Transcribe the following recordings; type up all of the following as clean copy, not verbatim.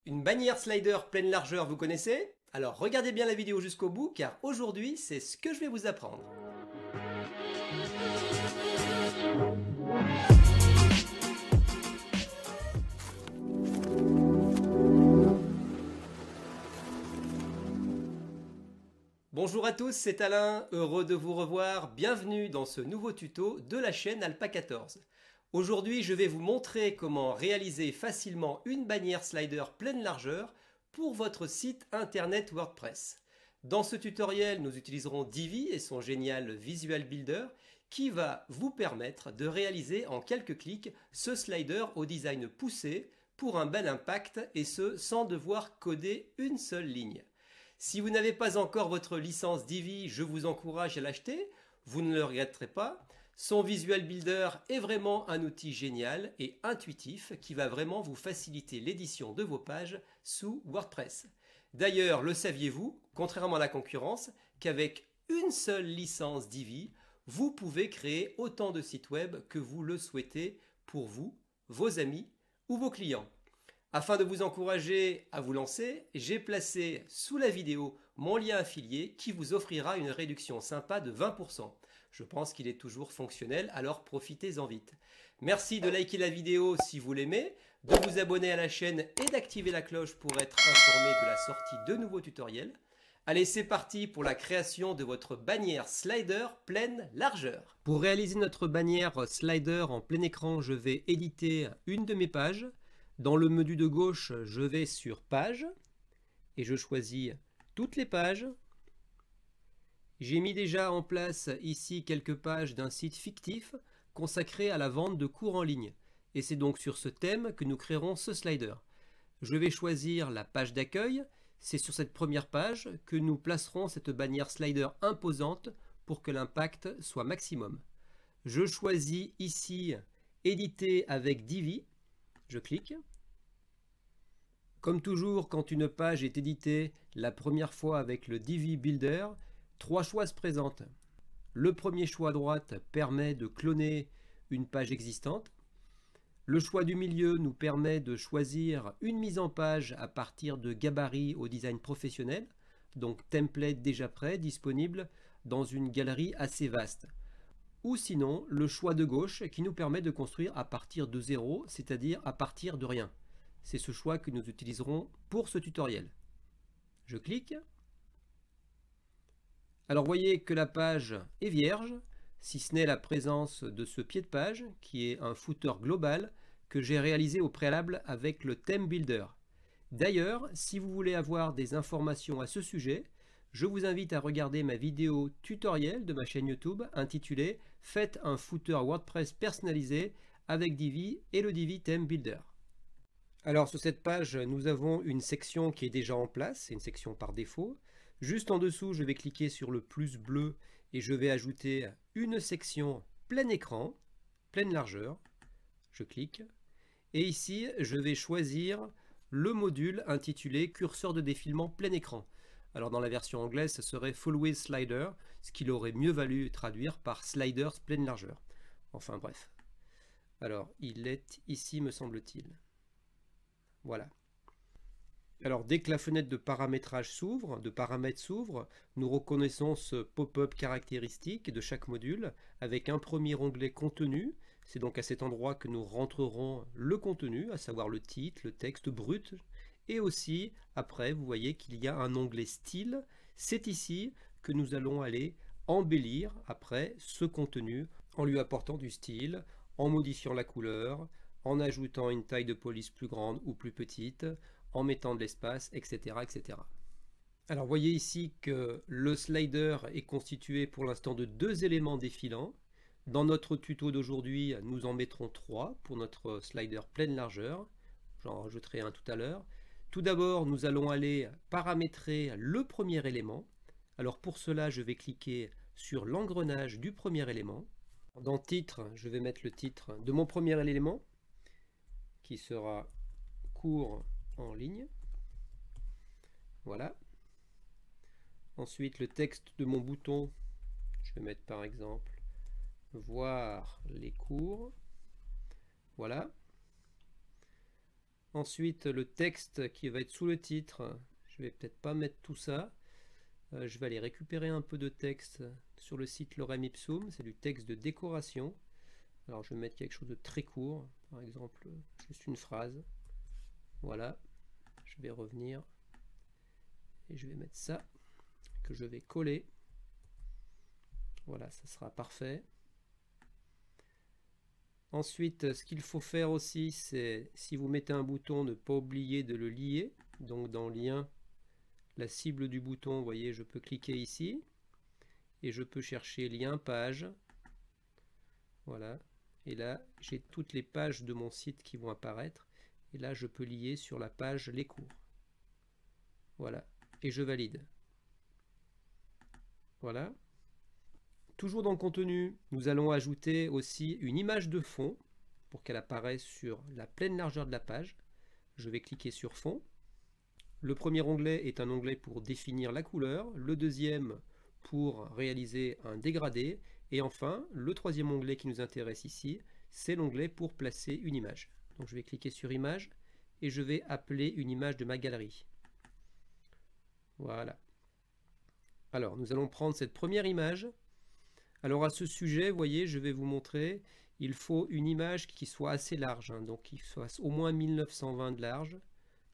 Une bannière slider pleine largeur, vous connaissez? Alors regardez bien la vidéo jusqu'au bout car aujourd'hui c'est ce que je vais vous apprendre. Bonjour à tous, c'est Alain, heureux de vous revoir, bienvenue dans ce nouveau tuto de la chaîne Alpa14. Aujourd'hui je vais vous montrer comment réaliser facilement une bannière slider pleine largeur pour votre site internet WordPress. Dans ce tutoriel nous utiliserons Divi et son génial Visual Builder qui va vous permettre de réaliser en quelques clics ce slider au design poussé pour un bel impact et ce sans devoir coder une seule ligne. Si vous n'avez pas encore votre licence Divi, je vous encourage à l'acheter, vous ne le regretterez pas. Son Visual Builder est vraiment un outil génial et intuitif qui va vraiment vous faciliter l'édition de vos pages sous WordPress. D'ailleurs, le saviez-vous, contrairement à la concurrence, qu'avec une seule licence Divi, vous pouvez créer autant de sites web que vous le souhaitez pour vous, vos amis ou vos clients. Afin de vous encourager à vous lancer, j'ai placé sous la vidéo mon lien affilié qui vous offrira une réduction sympa de 20%. Je pense qu'il est toujours fonctionnel, alors profitez-en vite. Merci de liker la vidéo si vous l'aimez, de vous abonner à la chaîne et d'activer la cloche pour être informé de la sortie de nouveaux tutoriels. Allez, c'est parti pour la création de votre bannière slider pleine largeur. Pour réaliser notre bannière slider en plein écran, je vais éditer une de mes pages. Dans le menu de gauche, je vais sur Pages et je choisis toutes les pages. J'ai mis déjà en place ici quelques pages d'un site fictif consacré à la vente de cours en ligne. Et c'est donc sur ce thème que nous créerons ce slider. Je vais choisir la page d'accueil. C'est sur cette première page que nous placerons cette bannière slider imposante pour que l'impact soit maximum. Je choisis ici Éditer avec Divi. Je clique. Comme toujours, quand une page est éditée la première fois avec le Divi Builder, trois choix se présentent. Le premier choix à droite permet de cloner une page existante. Le choix du milieu nous permet de choisir une mise en page à partir de gabarits au design professionnel, donc template déjà prêt, disponible dans une galerie assez vaste. Ou sinon, le choix de gauche qui nous permet de construire à partir de zéro, c'est-à-dire à partir de rien. C'est ce choix que nous utiliserons pour ce tutoriel. Je clique. Alors voyez que la page est vierge, si ce n'est la présence de ce pied de page, qui est un footer global que j'ai réalisé au préalable avec le Theme Builder. D'ailleurs, si vous voulez avoir des informations à ce sujet, je vous invite à regarder ma vidéo tutoriel de ma chaîne YouTube intitulée « Faites un footer WordPress personnalisé avec Divi et le Divi Theme Builder ». Alors sur cette page, nous avons une section qui est déjà en place, c'est une section par défaut. Juste en dessous, je vais cliquer sur le plus bleu et je vais ajouter une section plein écran, pleine largeur. Je clique. Et ici, je vais choisir le module intitulé « Curseur de défilement plein écran ». Alors dans la version anglaise, ce serait Full Width Slider, ce qu'il aurait mieux valu traduire par Sliders pleine largeur. Enfin bref. Alors il est ici, me semble-t-il. Voilà. Alors dès que la fenêtre de paramétrage s'ouvre, de paramètres s'ouvre, nous reconnaissons ce pop-up caractéristique de chaque module avec un premier onglet contenu. C'est donc à cet endroit que nous rentrerons le contenu, à savoir le titre, le texte brut. Et aussi, après, vous voyez qu'il y a un onglet style. C'est ici que nous allons aller embellir après ce contenu en lui apportant du style, en modifiant la couleur, en ajoutant une taille de police plus grande ou plus petite, en mettant de l'espace, etc., etc. Alors, vous voyez ici que le slider est constitué pour l'instant de deux éléments défilants. Dans notre tuto d'aujourd'hui, nous en mettrons trois pour notre slider pleine largeur. J'en rajouterai un tout à l'heure. Tout d'abord, nous allons aller paramétrer le premier élément. Alors pour cela, je vais cliquer sur l'engrenage du premier élément. Dans titre, je vais mettre le titre de mon premier élément, qui sera cours en ligne. Voilà. Ensuite, le texte de mon bouton, je vais mettre par exemple voir les cours. Voilà. Ensuite, le texte qui va être sous le titre, je vais peut-être pas mettre tout ça. Je vais aller récupérer un peu de texte sur le site Lorem Ipsum, c'est du texte de décoration. Alors je vais mettre quelque chose de très court, par exemple juste une phrase. Voilà, je vais revenir et je vais mettre ça, que je vais coller. Voilà, ça sera parfait. Ensuite, ce qu'il faut faire aussi, c'est si vous mettez un bouton, ne pas oublier de le lier. Donc dans lien, la cible du bouton, vous voyez, je peux cliquer ici et je peux chercher lien page. Voilà. Et là, j'ai toutes les pages de mon site qui vont apparaître. Et là, je peux lier sur la page les cours. Voilà. Et je valide. Voilà. Toujours dans le contenu, nous allons ajouter aussi une image de fond pour qu'elle apparaisse sur la pleine largeur de la page. Je vais cliquer sur fond. Le premier onglet est un onglet pour définir la couleur, le deuxième pour réaliser un dégradé, et enfin le troisième onglet qui nous intéresse ici, c'est l'onglet pour placer une image. Donc je vais cliquer sur image et je vais appeler une image de ma galerie. Voilà. Alors nous allons prendre cette première image. Alors à ce sujet, vous voyez, je vais vous montrer, il faut une image qui soit assez large, donc qui soit au moins 1920 de large.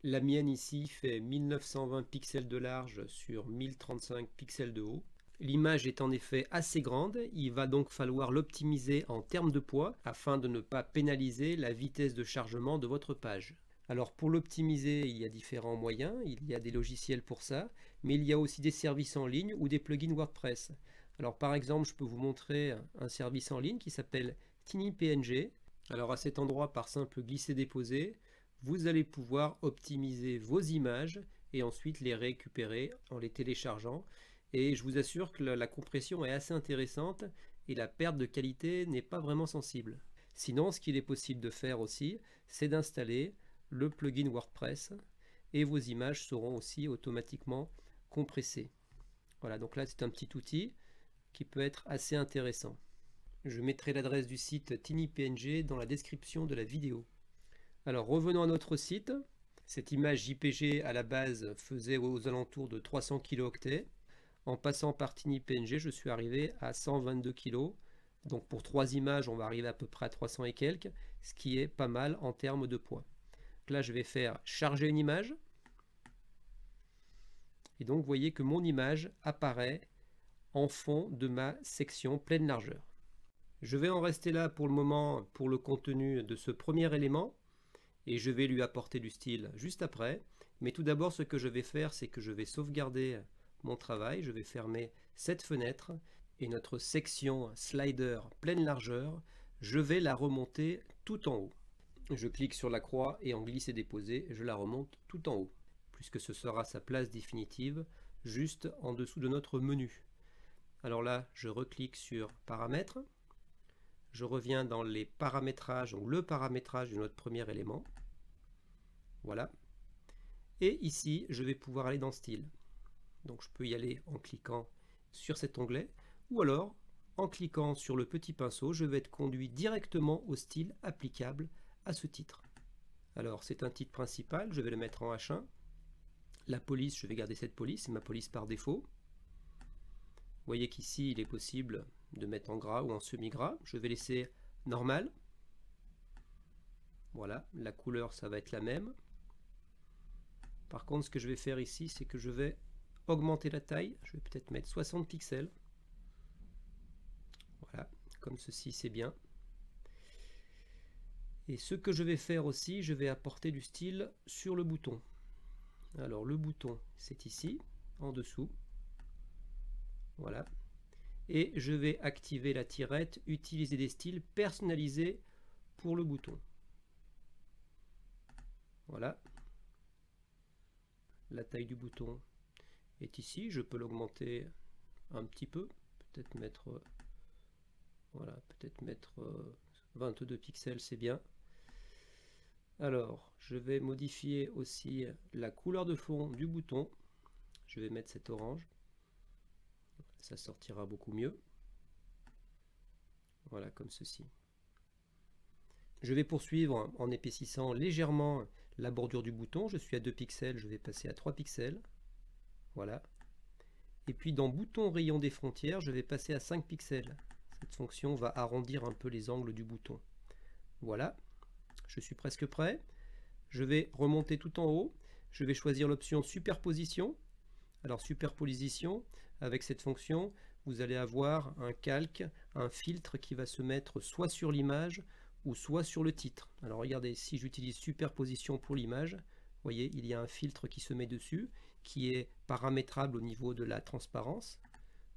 La mienne ici fait 1920 pixels de large sur 1035 pixels de haut. L'image est en effet assez grande, il va donc falloir l'optimiser en termes de poids afin de ne pas pénaliser la vitesse de chargement de votre page. Alors pour l'optimiser, il y a différents moyens, il y a des logiciels pour ça, mais il y a aussi des services en ligne ou des plugins WordPress. Alors par exemple, je peux vous montrer un service en ligne qui s'appelle TinyPNG. Alors à cet endroit, par simple glisser-déposer, vous allez pouvoir optimiser vos images et ensuite les récupérer en les téléchargeant. Et je vous assure que la compression est assez intéressante et la perte de qualité n'est pas vraiment sensible. Sinon, ce qu'il est possible de faire aussi, c'est d'installer le plugin WordPress et vos images seront aussi automatiquement compressées. Voilà, donc là c'est un petit outil qui peut être assez intéressant. Je mettrai l'adresse du site TinyPNG dans la description de la vidéo. Alors revenons à notre site. Cette image JPG à la base faisait aux alentours de 300 kilooctets. En passant par TinyPNG, je suis arrivé à 122 kg. Donc pour 3 images, on va arriver à peu près à 300 et quelques, ce qui est pas mal en termes de poids. Donc là, je vais faire charger une image. Et donc, vous voyez que mon image apparaît en fond de ma section pleine largeur. Je vais en rester là pour le moment pour le contenu de ce premier élément et je vais lui apporter du style juste après. Mais tout d'abord, ce que je vais faire, c'est que je vais sauvegarder mon travail. Je vais fermer cette fenêtre et notre section slider pleine largeur, je vais la remonter tout en haut. Je clique sur la croix et en glisser déposer, je la remonte tout en haut, puisque ce sera sa place définitive juste en dessous de notre menu. Alors là, je reclique sur paramètres. Je reviens dans les paramétrages, donc le paramétrage de notre premier élément. Voilà. Et ici, je vais pouvoir aller dans style. Donc je peux y aller en cliquant sur cet onglet, ou alors en cliquant sur le petit pinceau, je vais être conduit directement au style applicable à ce titre. Alors c'est un titre principal, je vais le mettre en H1. La police, je vais garder cette police, c'est ma police par défaut. Vous voyez qu'ici, il est possible de mettre en gras ou en semi-gras. Je vais laisser normal. Voilà, la couleur, ça va être la même. Par contre, ce que je vais faire ici, c'est que je vais augmenter la taille. Je vais peut-être mettre 60 pixels. Voilà, comme ceci, c'est bien. Et ce que je vais faire aussi, je vais apporter du style sur le bouton. Alors, le bouton, c'est ici, en dessous. Voilà. Et je vais activer la tirette, utiliser des styles personnalisés pour le bouton. Voilà. La taille du bouton est ici. Je peux l'augmenter un petit peu. Peut-être mettre, voilà, peut-être mettre 22 pixels, c'est bien. Alors, je vais modifier aussi la couleur de fond du bouton. Je vais mettre cet orange. Ça sortira beaucoup mieux. Voilà, comme ceci. Je vais poursuivre en épaississant légèrement la bordure du bouton, je suis à 2 pixels, je vais passer à 3 pixels. Voilà. Et puis dans bouton rayon des frontières, je vais passer à 5 pixels. Cette fonction va arrondir un peu les angles du bouton. Voilà, je suis presque prêt. Je vais remonter tout en haut. Je vais choisir l'option superposition. Alors superposition, avec cette fonction, vous allez avoir un calque, un filtre qui va se mettre soit sur l'image ou soit sur le titre. Alors regardez, si j'utilise superposition pour l'image, vous voyez, il y a un filtre qui se met dessus, qui est paramétrable au niveau de la transparence.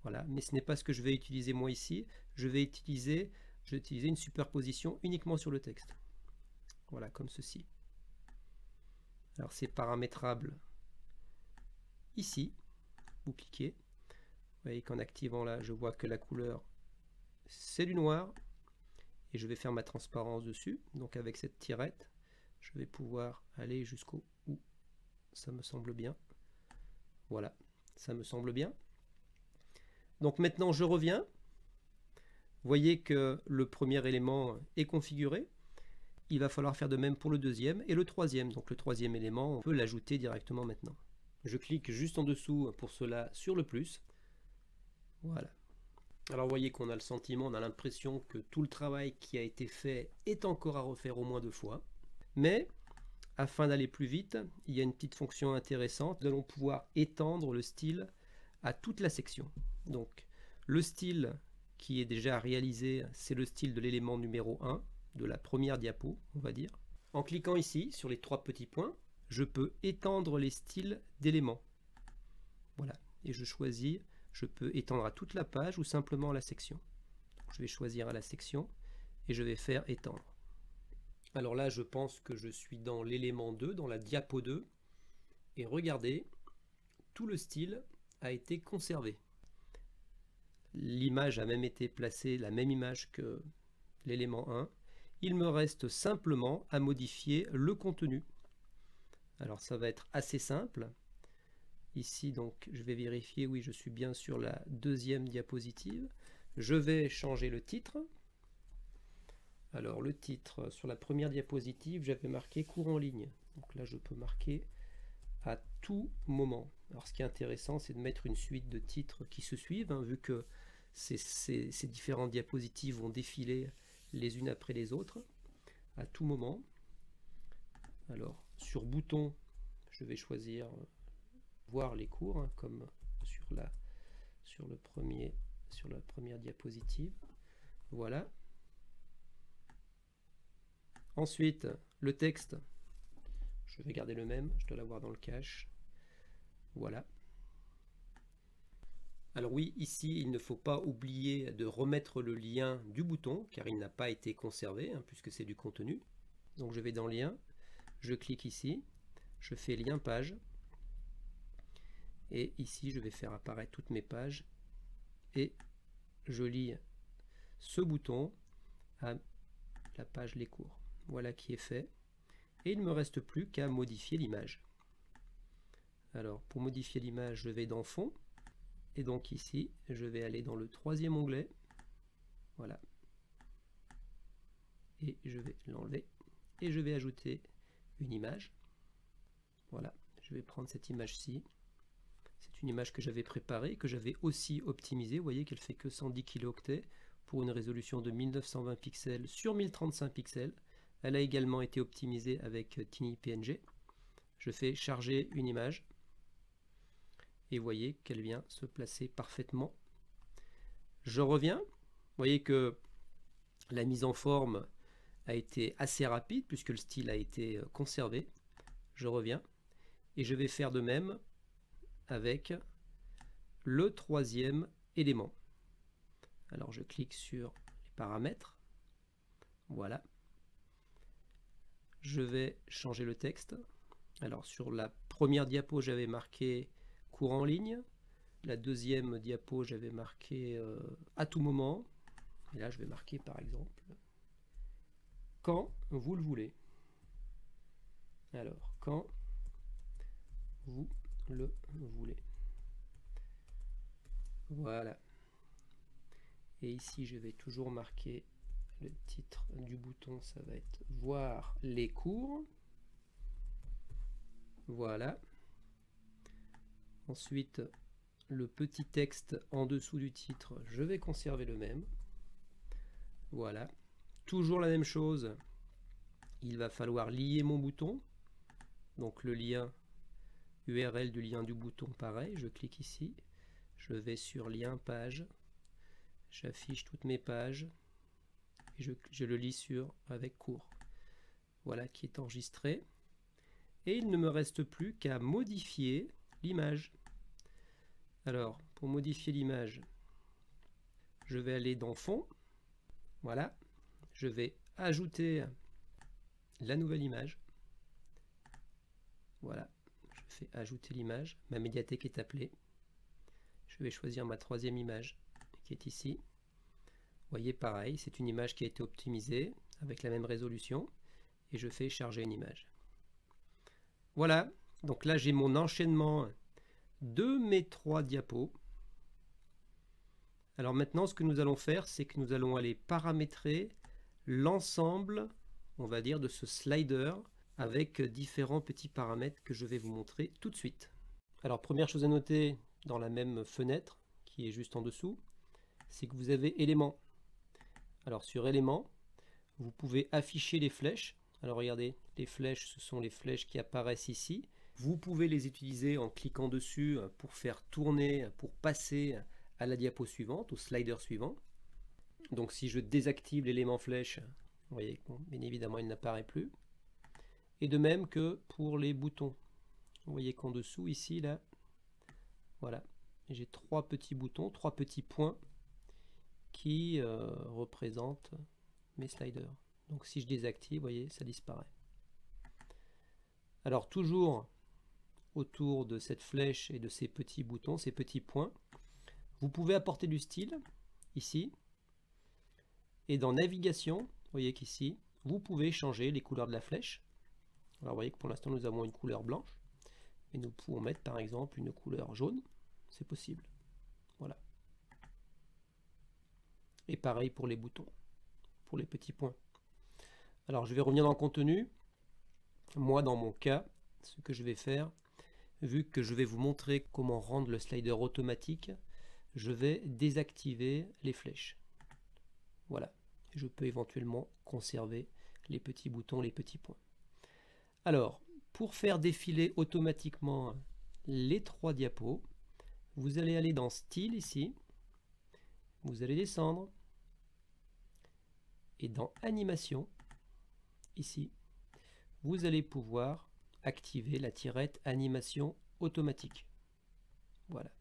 Voilà, mais ce n'est pas ce que je vais utiliser moi ici. Je vais utiliser une superposition uniquement sur le texte. Voilà, comme ceci. Alors c'est paramétrable ici. Vous cliquez. Vous voyez qu'en activant là, je vois que la couleur c'est du noir. Et je vais faire ma transparence dessus. Donc avec cette tirette, je vais pouvoir aller jusqu'au bout. Ça me semble bien. Voilà, ça me semble bien. Donc maintenant je reviens. Vous voyez que le premier élément est configuré. Il va falloir faire de même pour le deuxième et le troisième. Donc le troisième élément, on peut l'ajouter directement maintenant. Je clique juste en dessous pour cela sur le plus. Voilà. Alors vous voyez qu'on a le sentiment, on a l'impression que tout le travail qui a été fait est encore à refaire au moins 2 fois. Mais afin d'aller plus vite, il y a une petite fonction intéressante. Nous allons pouvoir étendre le style à toute la section. Donc le style qui est déjà réalisé, c'est le style de l'élément numéro 1, de la première diapo, on va dire. En cliquant ici sur les 3 petits points, je peux étendre les styles d'éléments. Voilà, et je choisis, je peux étendre à toute la page ou simplement à la section. Donc, je vais choisir à la section et je vais faire étendre. Alors là, je pense que je suis dans l'élément 2, dans la diapo 2. Et regardez, tout le style a été conservé. L'image a même été placée, la même image que l'élément 1. Il me reste simplement à modifier le contenu. Alors ça va être assez simple. Ici donc je vais vérifier, oui je suis bien sur la deuxième diapositive. Je vais changer le titre. Alors le titre, sur la première diapositive, j'avais marqué cours en ligne. Donc là je peux marquer à tout moment. Alors ce qui est intéressant, c'est de mettre une suite de titres qui se suivent, hein, vu que ces différentes diapositives vont défiler les unes après les autres, à tout moment. Alors sur bouton, je vais choisir voir les cours, hein, comme sur la première diapositive. Voilà. Ensuite, le texte, je vais garder le même, je dois l'avoir dans le cache. Voilà. Alors oui, ici, il ne faut pas oublier de remettre le lien du bouton, car il n'a pas été conservé, hein, puisque c'est du contenu. Donc je vais dans lien, je clique ici, je fais lien page, et ici je vais faire apparaître toutes mes pages, et je lie ce bouton à la page les cours. Voilà qui est fait, et il ne me reste plus qu'à modifier l'image. Alors pour modifier l'image, je vais dans fond, et donc ici je vais aller dans le troisième onglet, voilà, et je vais l'enlever, et je vais ajouter une image. Voilà, je vais prendre cette image-ci. C'est une image que j'avais préparée, que j'avais aussi optimisée. Vous voyez qu'elle fait que 110 kilooctets pour une résolution de 1920 pixels sur 1035 pixels. Elle a également été optimisée avec TinyPNG. Je fais charger une image. Et vous voyez qu'elle vient se placer parfaitement. Je reviens. Vous voyez que la mise en forme a été assez rapide puisque le style a été conservé. Je reviens. Et je vais faire de même avec le troisième élément. Alors je clique sur les paramètres. Voilà. Je vais changer le texte. Alors sur la première diapo, j'avais marqué cours en ligne. La deuxième diapo, j'avais marqué à tout moment. Et là, je vais marquer par exemple quand vous le voulez. Alors, quand vous le voulez. Voilà. Et ici, je vais toujours marquer le titre du bouton, ça va être voir les cours. Voilà. Ensuite, le petit texte en dessous du titre, je vais conserver le même. Voilà. Toujours la même chose. Il va falloir lier mon bouton. Donc le lien URL du lien du bouton, pareil. Je clique ici. Je vais sur lien page. J'affiche toutes mes pages. Et je le lis sur avec cours. Voilà qui est enregistré. Et il ne me reste plus qu'à modifier l'image. Alors, pour modifier l'image, je vais aller dans Fond. Voilà. Je vais ajouter la nouvelle image. Voilà. Je fais ajouter l'image. Ma médiathèque est appelée. Je vais choisir ma troisième image qui est ici. Vous voyez, pareil, c'est une image qui a été optimisée avec la même résolution. Et je fais charger une image. Voilà. Donc là, j'ai mon enchaînement de mes 3 diapos. Alors maintenant, ce que nous allons faire, c'est que nous allons aller paramétrer l'ensemble, on va dire, de ce slider avec différents petits paramètres que je vais vous montrer tout de suite. Alors première chose à noter dans la même fenêtre qui est juste en dessous, c'est que vous avez éléments. Alors sur éléments, vous pouvez afficher les flèches. Alors regardez, les flèches, ce sont les flèches qui apparaissent ici. Vous pouvez les utiliser en cliquant dessus pour faire tourner, pour passer à la diapo suivante, au slider suivant. Donc si je désactive l'élément flèche, vous voyez, bon, bien évidemment il n'apparaît plus. Et de même que pour les boutons. Vous voyez qu'en dessous, ici, là, voilà, j'ai 3 petits boutons, 3 petits points qui représentent mes sliders. Donc si je désactive, vous voyez, ça disparaît. Alors toujours autour de cette flèche et de ces petits boutons, ces petits points, vous pouvez apporter du style, ici. Et dans Navigation, vous voyez qu'ici, vous pouvez changer les couleurs de la flèche. Alors vous voyez que pour l'instant, nous avons une couleur blanche. Et nous pouvons mettre par exemple une couleur jaune. C'est possible. Voilà. Et pareil pour les boutons, pour les petits points. Alors je vais revenir dans le contenu. Moi, dans mon cas, ce que je vais faire, vu que je vais vous montrer comment rendre le slider automatique, je vais désactiver les flèches. Voilà. Je peux éventuellement conserver les petits boutons, les petits points. Alors, pour faire défiler automatiquement les 3 diapos, vous allez aller dans Style ici, vous allez descendre, et dans Animation, ici, vous allez pouvoir activer la tirette Animation automatique. Voilà.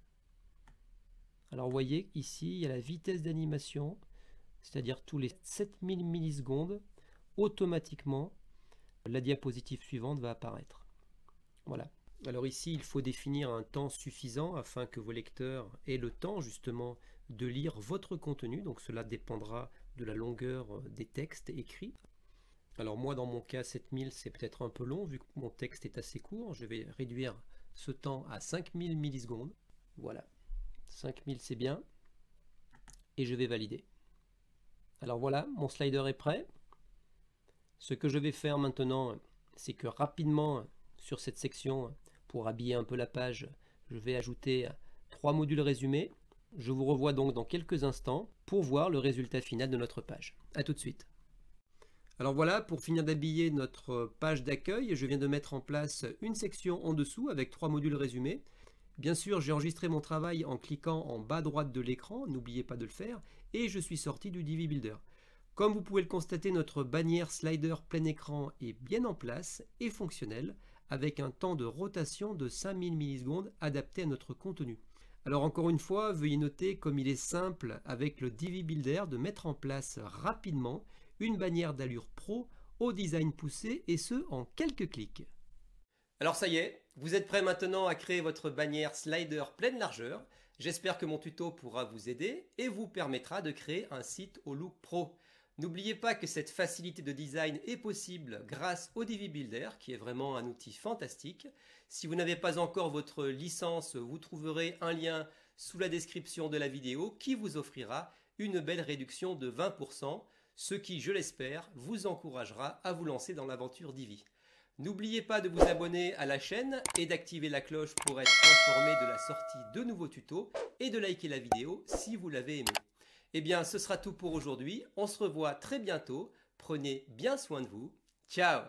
Alors vous voyez ici, il y a la vitesse d'animation, c'est-à-dire tous les 7000 millisecondes, automatiquement, la diapositive suivante va apparaître. Voilà. Alors ici, il faut définir un temps suffisant afin que vos lecteurs aient le temps justement de lire votre contenu. Donc cela dépendra de la longueur des textes écrits. Alors moi, dans mon cas, 7000, c'est peut-être un peu long vu que mon texte est assez court. Je vais réduire ce temps à 5000 millisecondes. Voilà. 5000, c'est bien. Et je vais valider. Alors voilà, mon slider est prêt. Ce que je vais faire maintenant, c'est que rapidement, sur cette section, pour habiller un peu la page, je vais ajouter 3 modules résumés. Je vous revois donc dans quelques instants pour voir le résultat final de notre page. A tout de suite. Alors voilà, pour finir d'habiller notre page d'accueil, je viens de mettre en place une section en dessous avec 3 modules résumés. Bien sûr, j'ai enregistré mon travail en cliquant en bas à droite de l'écran, n'oubliez pas de le faire, et je suis sorti du Divi Builder. Comme vous pouvez le constater, notre bannière slider plein écran est bien en place et fonctionnelle, avec un temps de rotation de 5000 millisecondes adapté à notre contenu. Alors encore une fois, veuillez noter comme il est simple avec le Divi Builder de mettre en place rapidement une bannière d'allure pro au design poussé et ce en quelques clics. Alors ça y est, vous êtes prêts maintenant à créer votre bannière slider pleine largeur. J'espère que mon tuto pourra vous aider et vous permettra de créer un site au look pro. N'oubliez pas que cette facilité de design est possible grâce au Divi Builder qui est vraiment un outil fantastique. Si vous n'avez pas encore votre licence, vous trouverez un lien sous la description de la vidéo qui vous offrira une belle réduction de 20%, ce qui, je l'espère, vous encouragera à vous lancer dans l'aventure Divi. N'oubliez pas de vous abonner à la chaîne et d'activer la cloche pour être informé de la sortie de nouveaux tutos et de liker la vidéo si vous l'avez aimé. Eh bien, ce sera tout pour aujourd'hui. On se revoit très bientôt. Prenez bien soin de vous. Ciao!